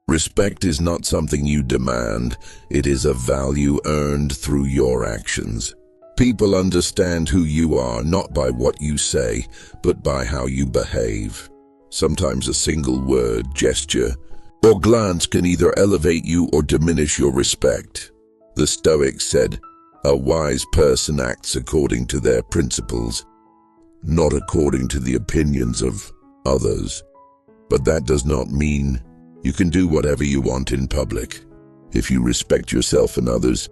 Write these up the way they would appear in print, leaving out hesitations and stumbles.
Respect is not something you demand, it is a value earned through your actions. People understand who you are not by what you say, but by how you behave. Sometimes a single word, gesture, or glance can either elevate you or diminish your respect. The Stoics said, "A wise person acts according to their principles, not according to the opinions of others." But that does not mean you can do whatever you want in public. If you respect yourself and others,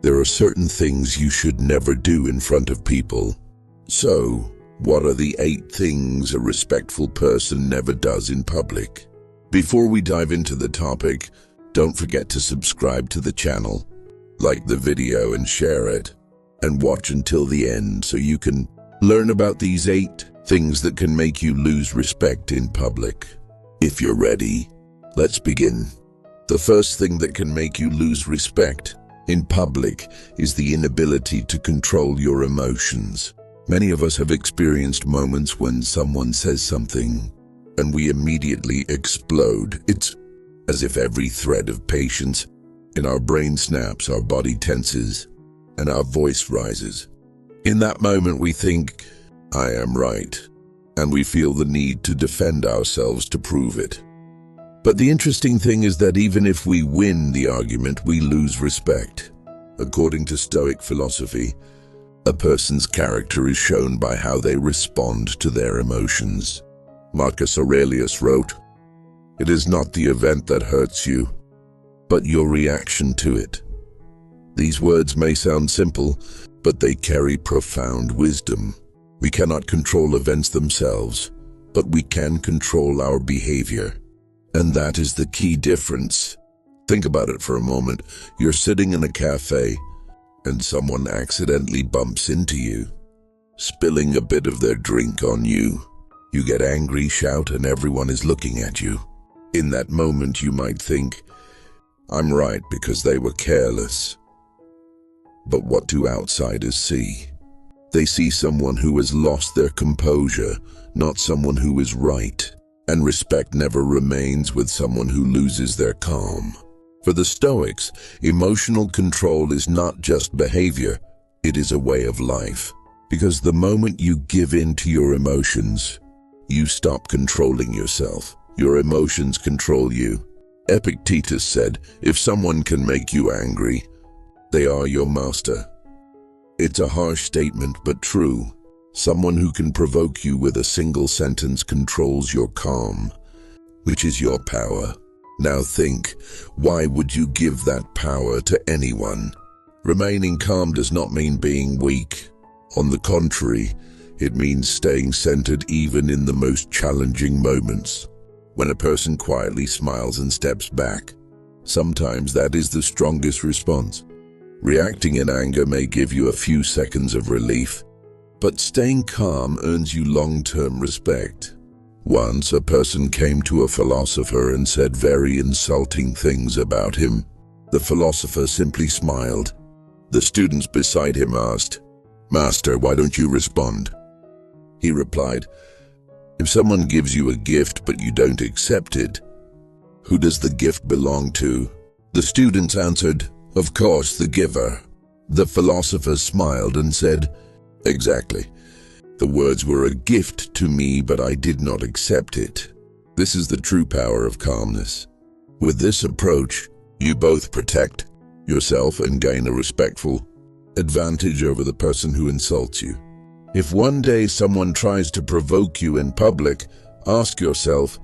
there are certain things you should never do in front of people. So, what are the 8 things a respectful person never does in public? Before we dive into the topic, don't forget to subscribe to the channel, like the video and share it, and watch until the end so you can learn about these 8 things that can make you lose respect in public. If you're ready, let's begin. The first thing that can make you lose respect in public is the inability to control your emotions. Many of us have experienced moments when someone says something and we immediately explode. It's as if every thread of patience in our brain snaps, our body tenses, and our voice rises. In that moment we think, "I am right," and we feel the need to defend ourselves to prove it. But the interesting thing is that even if we win the argument, we lose respect. According to Stoic philosophy, a person's character is shown by how they respond to their emotions. Marcus Aurelius wrote, "It is not the event that hurts you, but your reaction to it." These words may sound simple, but they carry profound wisdom. We cannot control events themselves, but we can control our behavior. And that is the key difference. Think about it for a moment. You're sitting in a cafe, and someone accidentally bumps into you, spilling a bit of their drink on you. You get angry, shout, and everyone is looking at you. In that moment, you might think, "I'm right because they were careless." But what do outsiders see? They see someone who has lost their composure, not someone who is right. And respect never remains with someone who loses their calm. For the Stoics, emotional control is not just behavior, it is a way of life. Because the moment you give in to your emotions, you stop controlling yourself. Your emotions control you. Epictetus said, "If someone can make you angry, they are your master." It's a harsh statement, but true. Someone who can provoke you with a single sentence controls your calm, which is your power. Now think, why would you give that power to anyone? Remaining calm does not mean being weak. On the contrary, it means staying centered even in the most challenging moments. When a person quietly smiles and steps back, sometimes that is the strongest response. Reacting in anger may give you a few seconds of relief, but staying calm earns you long-term respect. Once a person came to a philosopher and said very insulting things about him. The philosopher simply smiled. The students beside him asked, "Master, why don't you respond?" He replied, "If someone gives you a gift but you don't accept it, who does the gift belong to?" The students answered, "Of course, the giver." The philosopher smiled and said, "Exactly. The words were a gift to me, but I did not accept it." This is the true power of calmness. With this approach, you both protect yourself and gain a respectful advantage over the person who insults you. If one day someone tries to provoke you in public, ask yourself,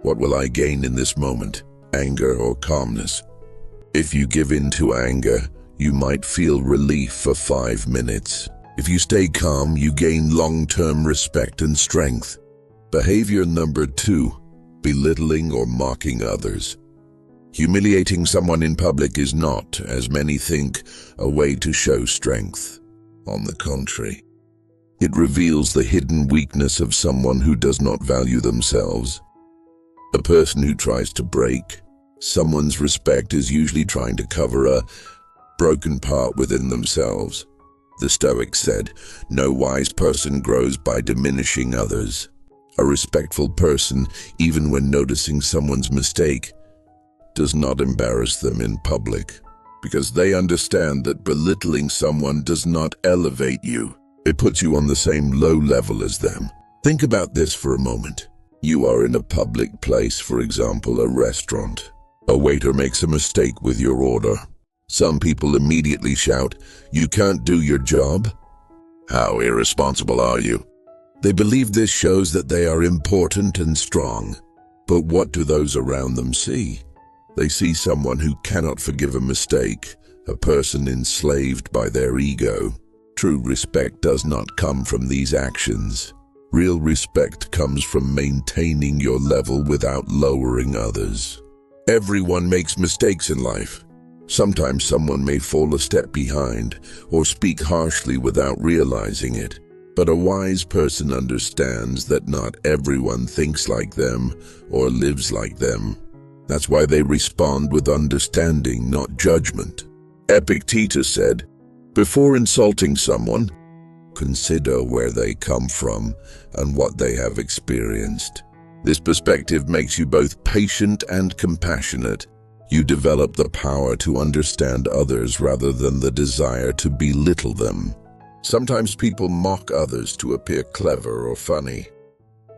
what will I gain in this moment, anger or calmness? If you give in to anger, you might feel relief for 5 minutes. If you stay calm, you gain long-term respect and strength. Behavior number 2, belittling or mocking others. Humiliating someone in public is not, as many think, a way to show strength. On the contrary, it reveals the hidden weakness of someone who does not value themselves. A person who tries to break someone's respect is usually trying to cover a broken part within themselves. The Stoics said, "No wise person grows by diminishing others." A respectful person, even when noticing someone's mistake, does not embarrass them in public, because they understand that belittling someone does not elevate you. It puts you on the same low level as them. Think about this for a moment. You are in a public place, for example, a restaurant. A waiter makes a mistake with your order. Some people immediately shout, "You can't do your job? How irresponsible are you?" They believe this shows that they are important and strong. But what do those around them see? They see someone who cannot forgive a mistake, a person enslaved by their ego. True respect does not come from these actions. Real respect comes from maintaining your level without lowering others. Everyone makes mistakes in life. Sometimes someone may fall a step behind or speak harshly without realizing it. But a wise person understands that not everyone thinks like them or lives like them. That's why they respond with understanding, not judgment. Epictetus said, "Before insulting someone, consider where they come from and what they have experienced." This perspective makes you both patient and compassionate. You develop the power to understand others rather than the desire to belittle them. Sometimes people mock others to appear clever or funny.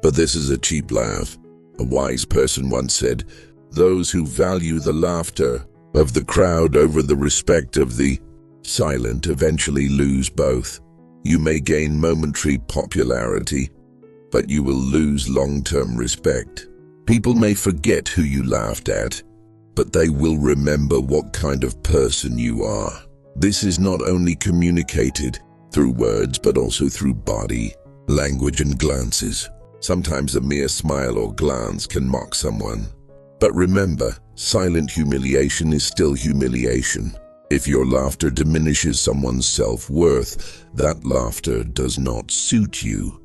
But this is a cheap laugh. A wise person once said, "Those who value the laughter of the crowd over the respect of the silent eventually lose both." You may gain momentary popularity, but you will lose long-term respect. People may forget who you laughed at, but they will remember what kind of person you are. This is not only communicated through words, but also through body, language, and glances. Sometimes a mere smile or glance can mock someone. But remember, silent humiliation is still humiliation. If your laughter diminishes someone's self-worth, that laughter does not suit you.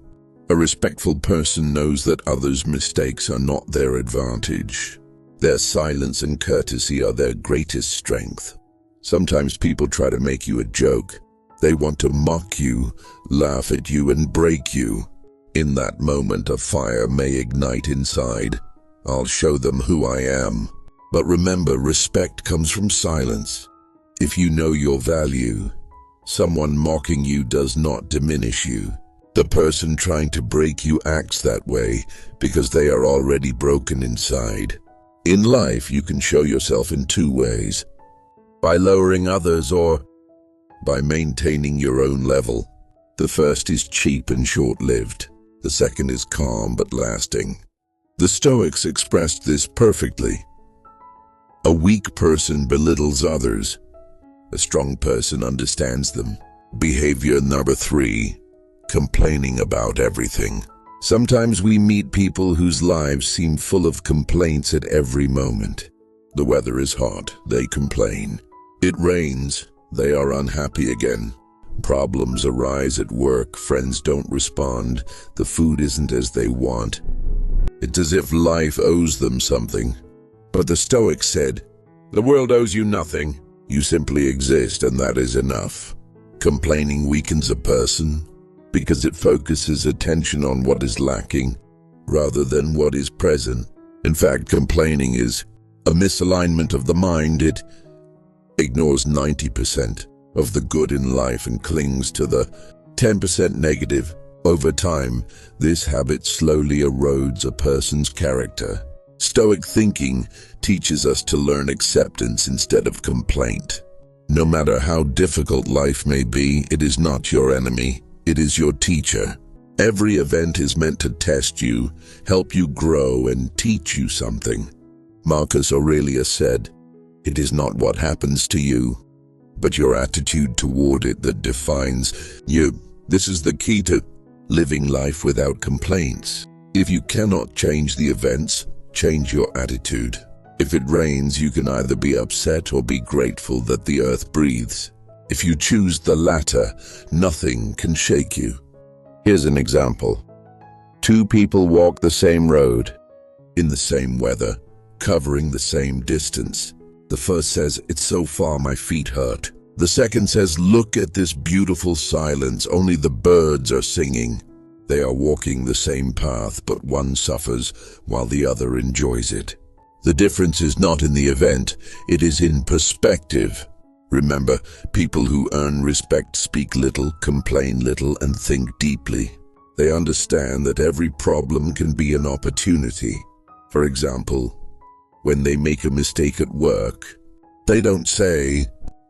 A respectful person knows that others' mistakes are not their advantage. Their silence and courtesy are their greatest strength. Sometimes people try to make you a joke. They want to mock you, laugh at you, and break you. In that moment, a fire may ignite inside. I'll show them who I am. But remember, respect comes from silence. If you know your value, someone mocking you does not diminish you. The person trying to break you acts that way because they are already broken inside. In life, you can show yourself in two ways: by lowering others or by maintaining your own level. The first is cheap and short-lived. The second is calm but lasting. The Stoics expressed this perfectly. A weak person belittles others. A strong person understands them. Behavior number 3, complaining about everything. Sometimes we meet people whose lives seem full of complaints at every moment. The weather is hot, they complain. It rains, they are unhappy again. Problems arise at work, friends don't respond, the food isn't as they want. It's as if life owes them something. But the Stoics said, "The world owes you nothing. You simply exist, and that is enough." Complaining weakens a person because it focuses attention on what is lacking rather than what is present. In fact, complaining is a misalignment of the mind. It ignores 90% of the good in life and clings to the 10% negative. Over time, this habit slowly erodes a person's character. Stoic thinking teaches us to learn acceptance instead of complaint. No matter how difficult life may be, it is not your enemy, it is your teacher. Every event is meant to test you, help you grow, and teach you something. Marcus Aurelius said, "It is not what happens to you, but your attitude toward it that defines you." This is the key to living life without complaints. If you cannot change the events, change your attitude. If it rains, you can either be upset or be grateful that the earth breathes. If you choose the latter, nothing can shake you. Here's an example. 2 people walk the same road, in the same weather, covering the same distance. The first says, "It's so far, my feet hurt." The second says, "Look at this beautiful silence, only the birds are singing." They are walking the same path, but one suffers while the other enjoys it. The difference is not in the event, it is in perspective. Remember, people who earn respect speak little, complain little, and think deeply. They understand that every problem can be an opportunity. For example, when they make a mistake at work, they don't say,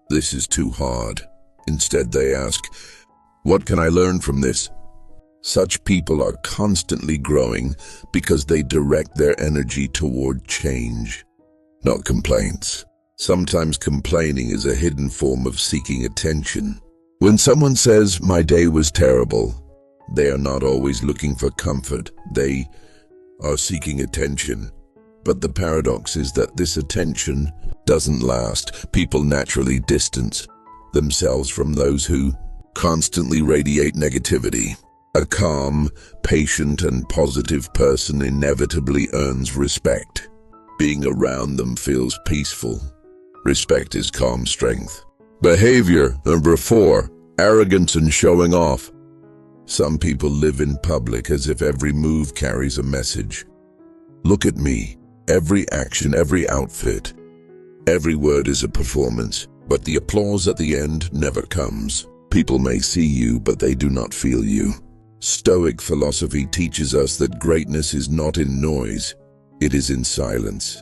"This is too hard." Instead, they ask, "What can I learn from this?" Such people are constantly growing because they direct their energy toward change, not complaints. Sometimes complaining is a hidden form of seeking attention. When someone says, "My day was terrible," they are not always looking for comfort. They are seeking attention. But the paradox is that this attention doesn't last. People naturally distance themselves from those who constantly radiate negativity. A calm, patient, and positive person inevitably earns respect. Being around them feels peaceful. Respect is calm strength. Behavior number 4, arrogance and showing off. Some people live in public as if every move carries a message. Look at me. Every action, every outfit, every word is a performance, but the applause at the end never comes. People may see you, but they do not feel you. Stoic philosophy teaches us that greatness is not in noise, it is in silence.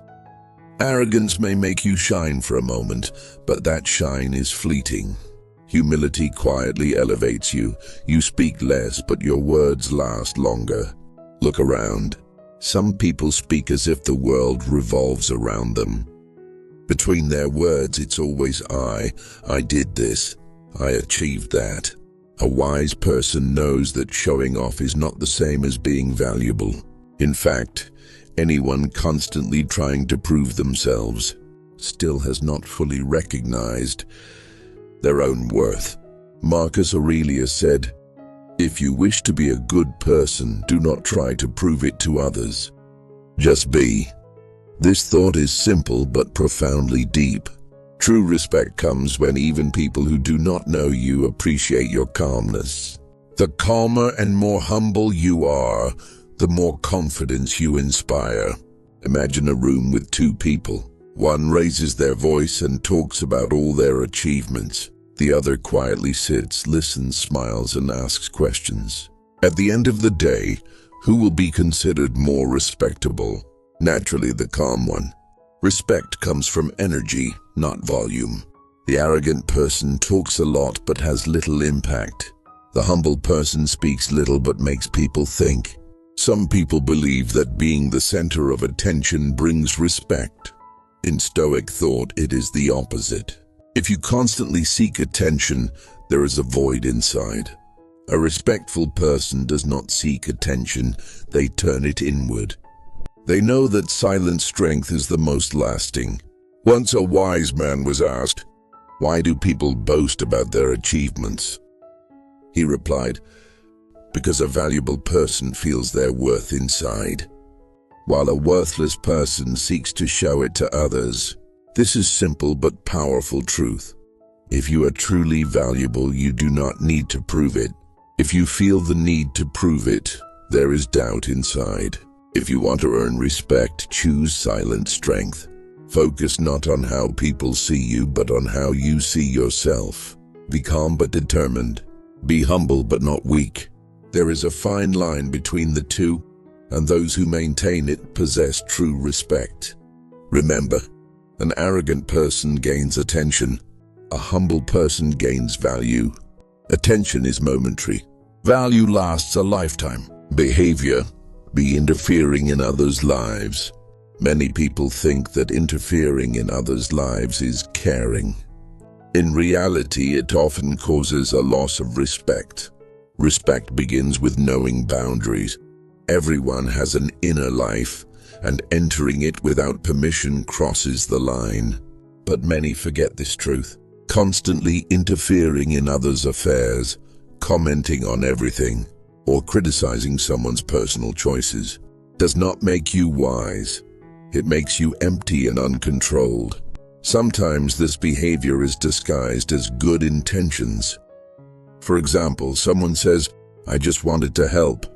Arrogance may make you shine for a moment, but that shine is fleeting. Humility quietly elevates you. You speak less, but your words last longer. Look around. Some people speak as if the world revolves around them. Between their words, it's always I did this, I achieved that. A wise person knows that showing off is not the same as being valuable. In fact, anyone constantly trying to prove themselves still has not fully recognized their own worth. Marcus Aurelius said, "If you wish to be a good person, do not try to prove it to others. Just be." This thought is simple but profoundly deep. True respect comes when even people who do not know you appreciate your calmness. The calmer and more humble you are, the more confidence you inspire. Imagine a room with two people. One raises their voice and talks about all their achievements. The other quietly sits, listens, smiles, and asks questions. At the end of the day, who will be considered more respectable? Naturally, the calm one. Respect comes from energy, not volume. The arrogant person talks a lot but has little impact. The humble person speaks little but makes people think. Some people believe that being the center of attention brings respect. In Stoic thought, it is the opposite. If you constantly seek attention, there is a void inside. A respectful person does not seek attention, they turn it inward. They know that silent strength is the most lasting. Once a wise man was asked, "Why do people boast about their achievements?" He replied, "Because a valuable person feels their worth inside, while a worthless person seeks to show it to others." This is simple but powerful truth. If you are truly valuable, you do not need to prove it. If you feel the need to prove it, there is doubt inside. If you want to earn respect, choose silent strength. Focus not on how people see you, but on how you see yourself. Be calm but determined. Be humble but not weak. There is a fine line between the two, and those who maintain it possess true respect. Remember, an arrogant person gains attention. A humble person gains value. Attention is momentary. Value lasts a lifetime. Behavior, be interfering in others' lives. Many people think that interfering in others' lives is caring. In reality, it often causes a loss of respect. Respect begins with knowing boundaries. Everyone has an inner life, and entering it without permission crosses the line. But many forget this truth. Constantly interfering in others' affairs, commenting on everything, or criticizing someone's personal choices does not make you wise. It makes you empty and uncontrolled. Sometimes this behavior is disguised as good intentions. For example, someone says, "I just wanted to help."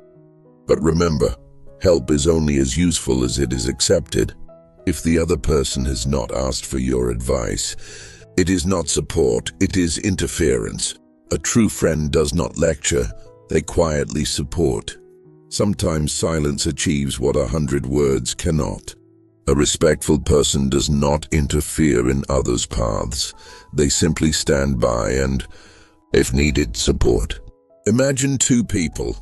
But remember, help is only as useful as it is accepted. If the other person has not asked for your advice, it is not support, it is interference. A true friend does not lecture, they quietly support. Sometimes silence achieves what 100 words cannot. A respectful person does not interfere in others' paths. They simply stand by and, if needed, support. Imagine two people.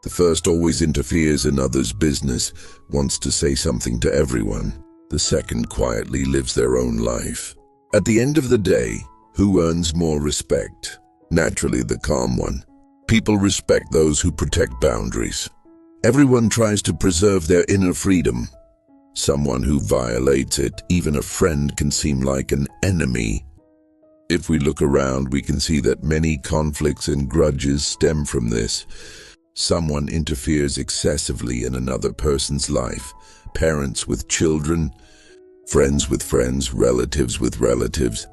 The first always interferes in others' business, wants to say something to everyone. The second quietly lives their own life. At the end of the day, who earns more respect? Naturally, the calm one. People respect those who protect boundaries. Everyone tries to preserve their inner freedom. Someone who violates it, even a friend, can seem like an enemy. If we look around, we can see that many conflicts and grudges stem from this. Someone interferes excessively in another person's life. Parents with children, friends with friends, relatives with relatives.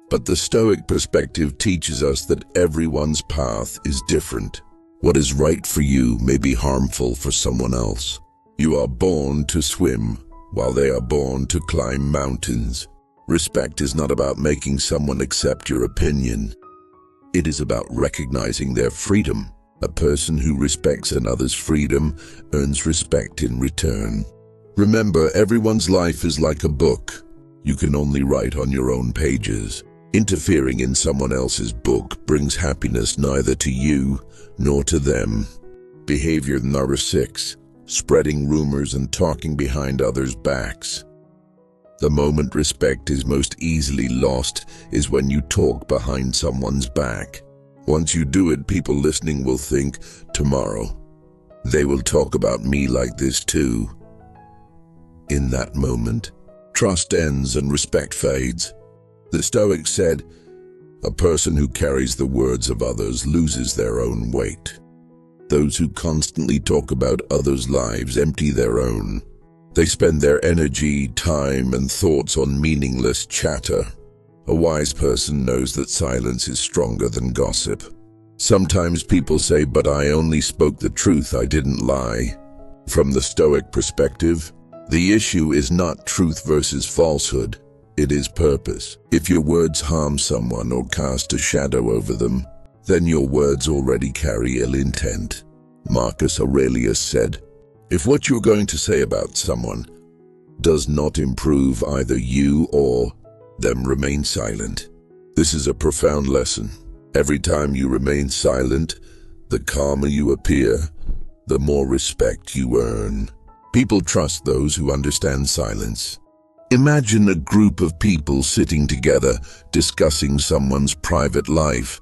But the Stoic perspective teaches us that everyone's path is different. What is right for you may be harmful for someone else. You are born to swim, while they are born to climb mountains. Respect is not about making someone accept your opinion. It is about recognizing their freedom. A person who respects another's freedom earns respect in return. Remember, everyone's life is like a book. You can only write on your own pages. Interfering in someone else's book brings happiness neither to you nor to them. Behavior number 6. Spreading rumors and talking behind others' backs. The moment respect is most easily lost is when you talk behind someone's back. Once you do it, people listening will think, tomorrow, they will talk about me like this too. In that moment, trust ends and respect fades. The Stoics said, a person who carries the words of others loses their own weight. Those who constantly talk about others' lives empty their own. They spend their energy, time, and thoughts on meaningless chatter. A wise person knows that silence is stronger than gossip. Sometimes people say, but I only spoke the truth, I didn't lie. From the Stoic perspective, the issue is not truth versus falsehood. It is purpose. If your words harm someone or cast a shadow over them, then your words already carry ill intent. Marcus Aurelius said, if what you're going to say about someone does not improve either you or them, remain silent. This is a profound lesson. Every time you remain silent, the calmer you appear, the more respect you earn. People trust those who understand silence. Imagine a group of people sitting together, discussing someone's private life.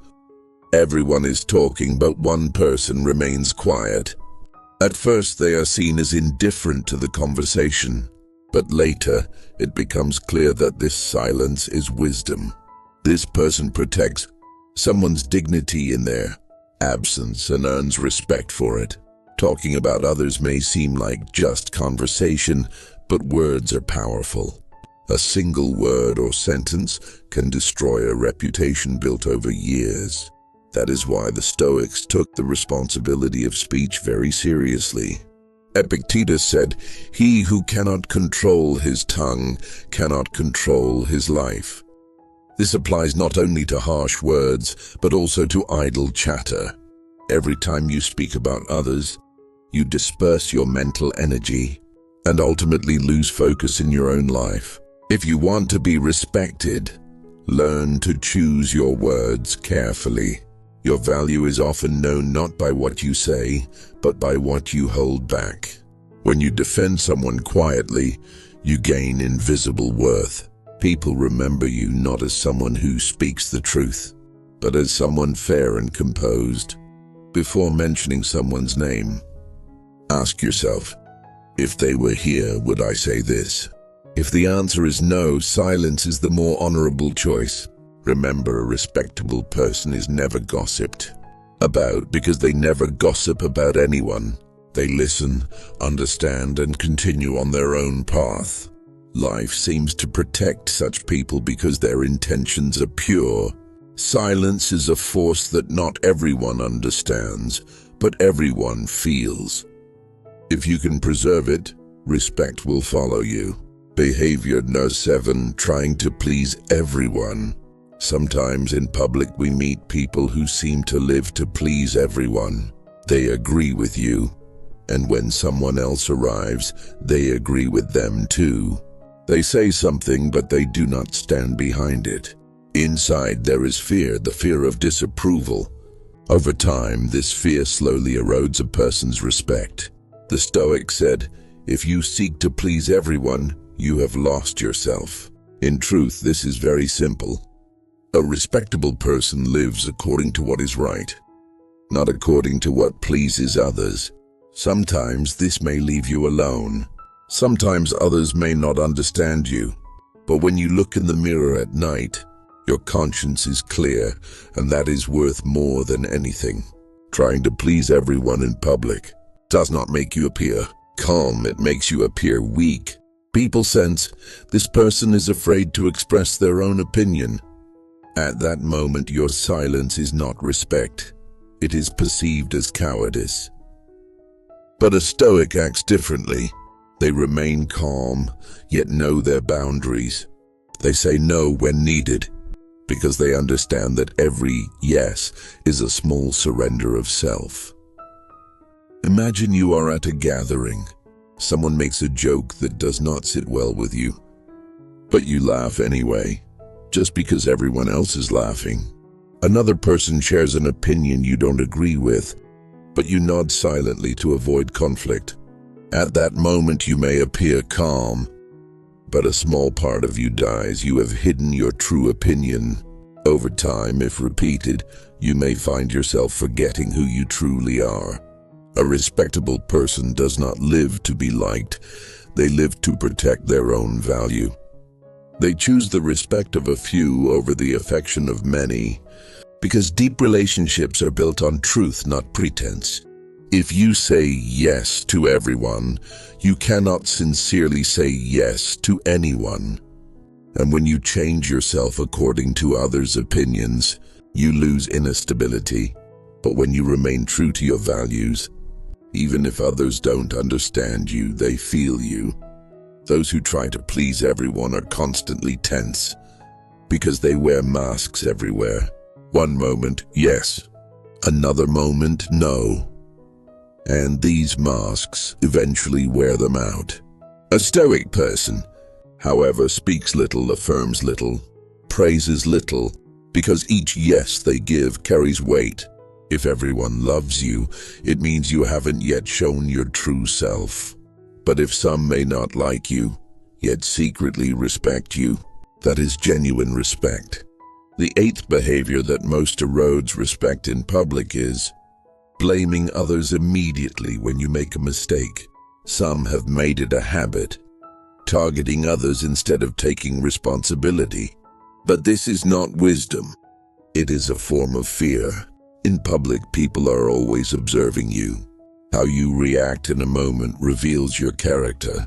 Everyone is talking, but one person remains quiet. At first, they are seen as indifferent to the conversation, but later, it becomes clear that this silence is wisdom. This person protects someone's dignity in their absence and earns respect for it. Talking about others may seem like just conversation, but words are powerful. A single word or sentence can destroy a reputation built over years. That is why the Stoics took the responsibility of speech very seriously. Epictetus said, he who cannot control his tongue cannot control his life. This applies not only to harsh words, but also to idle chatter. Every time you speak about others, you disperse your mental energy and ultimately lose focus in your own life. If you want to be respected, learn to choose your words carefully. Your value is often known not by what you say, but by what you hold back. When you defend someone quietly, you gain invisible worth. People remember you not as someone who speaks the truth, but as someone fair and composed. Before mentioning someone's name, ask yourself, if they were here, would I say this? If the answer is no, silence is the more honorable choice. Remember, a respectable person is never gossiped about because they never gossip about anyone. They listen, understand, and continue on their own path. Life seems to protect such people because their intentions are pure. Silence is a force that not everyone understands, but everyone feels. If you can preserve it, respect will follow you. Behavior No. 7. Trying to please everyone. Sometimes in public we meet people who seem to live to please everyone. They agree with you, and when someone else arrives, they agree with them too. They say something, but they do not stand behind it. Inside there is fear, the fear of disapproval. Over time, this fear slowly erodes a person's respect. The Stoic said, "If you seek to please everyone, you have lost yourself." In truth, this is very simple. A respectable person lives according to what is right, not according to what pleases others. Sometimes this may leave you alone. Sometimes others may not understand you. But when you look in the mirror at night, your conscience is clear, and that is worth more than anything. Trying to please everyone in public does not make you appear calm, it makes you appear weak. People sense this person is afraid to express their own opinion. At that moment, your silence is not respect. It is perceived as cowardice. But a Stoic acts differently. They remain calm, yet know their boundaries. They say no when needed, because they understand that every yes is a small surrender of self. Imagine you are at a gathering. Someone makes a joke that does not sit well with you, but you laugh anyway, just because everyone else is laughing. Another person shares an opinion you don't agree with, but you nod silently to avoid conflict. At that moment you may appear calm, but a small part of you dies. You have hidden your true opinion. Over time, if repeated, you may find yourself forgetting who you truly are. A respectable person does not live to be liked. They live to protect their own value. They choose the respect of a few over the affection of many, because deep relationships are built on truth, not pretense. If you say yes to everyone, you cannot sincerely say yes to anyone. And when you change yourself according to others' opinions, you lose inner stability. But when you remain true to your values, even if others don't understand you, they feel you. Those who try to please everyone are constantly tense, because they wear masks everywhere. One moment, yes. Another moment, no. And these masks eventually wear them out. A Stoic person, however, speaks little, affirms little, praises little, because each yes they give carries weight. If everyone loves you, it means you haven't yet shown your true self. But if some may not like you, yet secretly respect you, that is genuine respect. The eighth behavior that most erodes respect in public is blaming others immediately when you make a mistake. Some have made it a habit, targeting others instead of taking responsibility. But this is not wisdom. It is a form of fear. In public, people are always observing you. How you react in a moment reveals your character.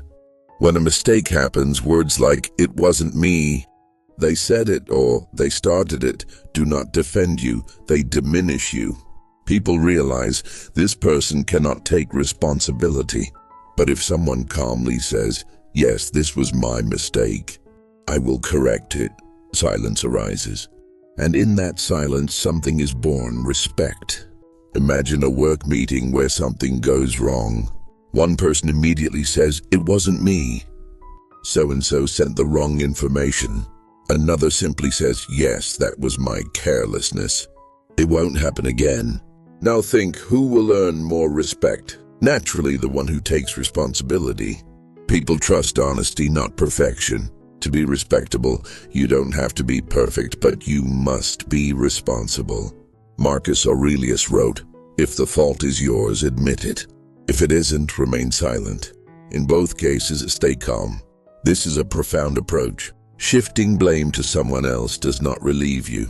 When a mistake happens, words like, "It wasn't me," "they said it," or "they started it," do not defend you, they diminish you. People realize this person cannot take responsibility. But if someone calmly says, "Yes, this was my mistake, I will correct it," silence arises. And in that silence, something is born: respect. Imagine a work meeting where something goes wrong. One person immediately says, "It wasn't me. So-and-so sent the wrong information." Another simply says, "Yes, that was my carelessness. It won't happen again." Now think, who will earn more respect? Naturally, the one who takes responsibility. People trust honesty, not perfection. To be respectable, you don't have to be perfect, but you must be responsible. Marcus Aurelius wrote, "If the fault is yours, admit it. If it isn't, remain silent." In both cases, stay calm. This is a profound approach. Shifting blame to someone else does not relieve you.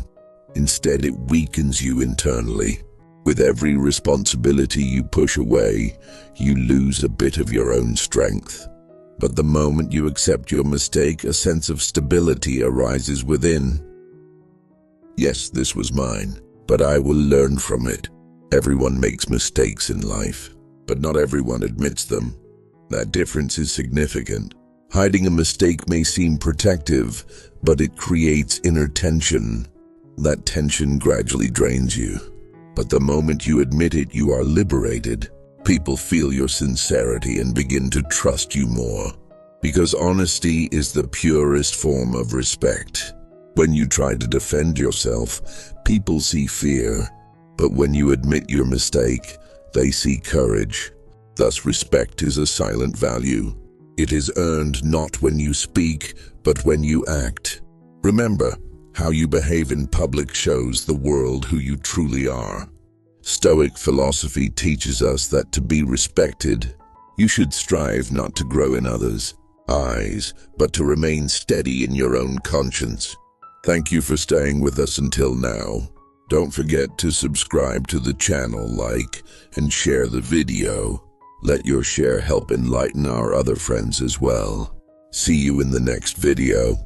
Instead, it weakens you internally. With every responsibility you push away, you lose a bit of your own strength. But the moment you accept your mistake, a sense of stability arises within. Yes, this was mine, but I will learn from it. Everyone makes mistakes in life, but not everyone admits them. That difference is significant. Hiding a mistake may seem protective, but it creates inner tension. That tension gradually drains you. But the moment you admit it, you are liberated. People feel your sincerity and begin to trust you more. Because honesty is the purest form of respect. When you try to defend yourself, people see fear. But when you admit your mistake, they see courage. Thus, respect is a silent value. It is earned not when you speak, but when you act. Remember, how you behave in public shows the world who you truly are. Stoic philosophy teaches us that to be respected, you should strive not to grow in others' eyes, but to remain steady in your own conscience. Thank you for staying with us until now. Don't forget to subscribe to the channel, like, and share the video. Let your share help enlighten our other friends as well. See you in the next video.